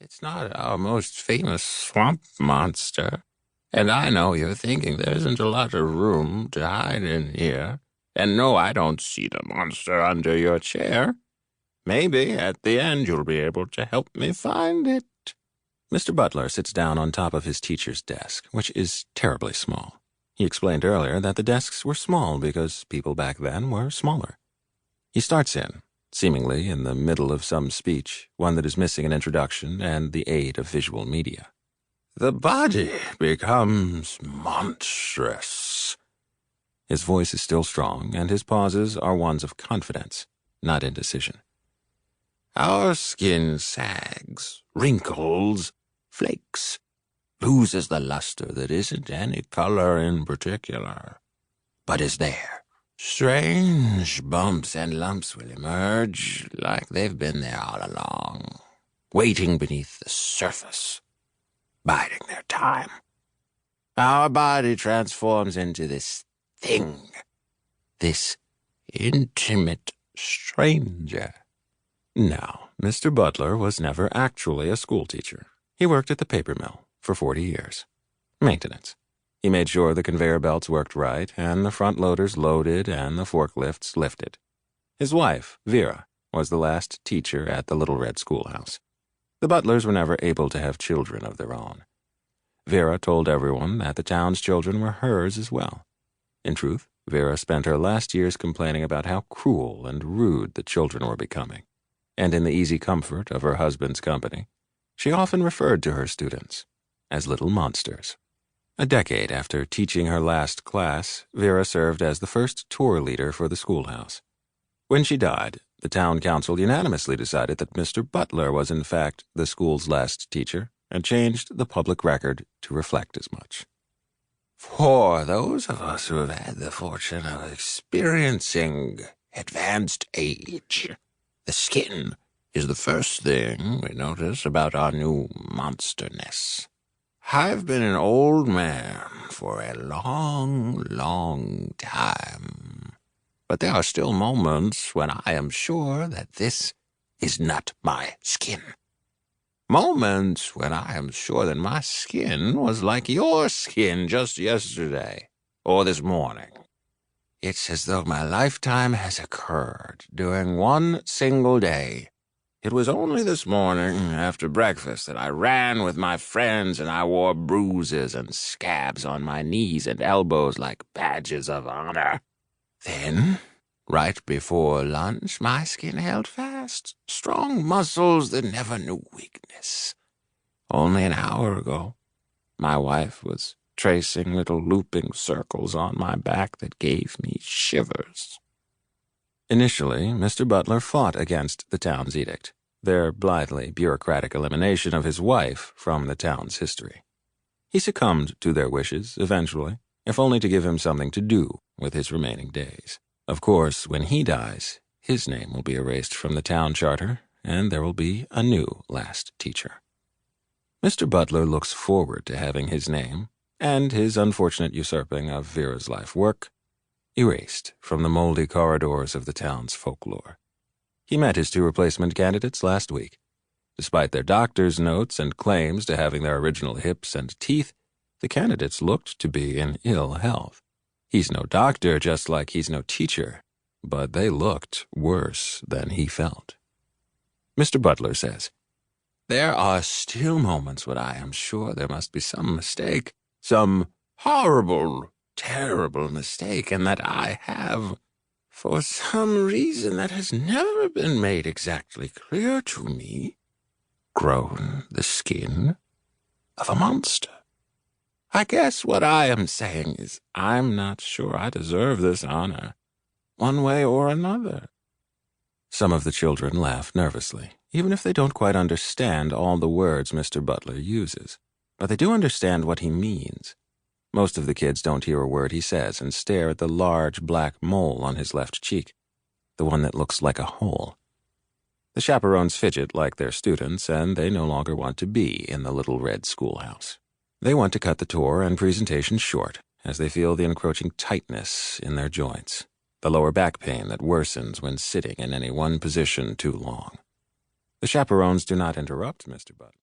It's not our most famous swamp monster. And I know you're thinking there isn't a lot of room to hide in here. And no, I don't see the monster under your chair. Maybe at the end you'll be able to help me find it. Mr. Butler sits down on top of his teacher's desk, which is terribly small. He explained earlier that the desks were small because people back then were smaller. He starts in, seemingly in the middle of some speech, one that is missing an introduction and the aid of visual media. The body becomes monstrous. His voice is still strong, and his pauses are ones of confidence, not indecision. Our skin sags, wrinkles, flakes, loses the luster that isn't any color in particular, but is there. Strange bumps and lumps will emerge like they've been there all along, waiting beneath the surface, biding their time. Our body transforms into this thing, this intimate stranger. Now, Mr. Butler was never actually a schoolteacher. He worked at the paper mill for 40 years. Maintenance. He made sure the conveyor belts worked right, and the front loaders loaded and the forklifts lifted. His wife, Vera, was the last teacher at the Little Red Schoolhouse. The Butlers were never able to have children of their own. Vera told everyone that the town's children were hers as well. In truth, Vera spent her last years complaining about how cruel and rude the children were becoming. And in the easy comfort of her husband's company, she often referred to her students as little monsters. A decade after teaching her last class, Vera served as the first tour leader for the schoolhouse. When she died, the town council unanimously decided that Mr. Butler was in fact the school's last teacher and changed the public record to reflect as much. For those of us who have had the fortune of experiencing advanced age, the skin is the first thing we notice about our new monsterness. I've been an old man for a long, long time, but there are still moments when I am sure that this is not my skin. Moments when I am sure that my skin was like your skin just yesterday or this morning. It's as though my lifetime has occurred during one single day. It was only this morning, after breakfast, that I ran with my friends and I wore bruises and scabs on my knees and elbows like badges of honor. Then, right before lunch, my skin held fast, strong muscles that never knew weakness. Only an hour ago, my wife was tracing little looping circles on my back that gave me shivers. Initially, Mr. Butler fought against the town's edict, their blithely bureaucratic elimination of his wife from the town's history. He succumbed to their wishes, eventually, if only to give him something to do with his remaining days. Of course, when he dies, his name will be erased from the town charter, and there will be a new last teacher. Mr. Butler looks forward to having his name, and his unfortunate usurping of Vera's life work, erased from the moldy corridors of the town's folklore. He met his two replacement candidates last week. Despite their doctor's notes and claims to having their original hips and teeth, the candidates looked to be in ill health. He's no doctor, just like he's no teacher, but they looked worse than he felt. Mr. Butler says, "There are still moments when I am sure there must be some mistake, some horrible, terrible mistake, and that I have, for some reason that has never been made exactly clear to me, grown the skin of a monster. I guess what I am saying is I'm not sure I deserve this honor, one way or another." Some of the children laugh nervously, even if they don't quite understand all the words Mr. Butler uses. But they do understand what he means. Most of the kids don't hear a word he says and stare at the large black mole on his left cheek, the one that looks like a hole. The chaperones fidget like their students, and they no longer want to be in the Little Red Schoolhouse. They want to cut the tour and presentation short, as they feel the encroaching tightness in their joints, the lower back pain that worsens when sitting in any one position too long. The chaperones do not interrupt Mr. Butler.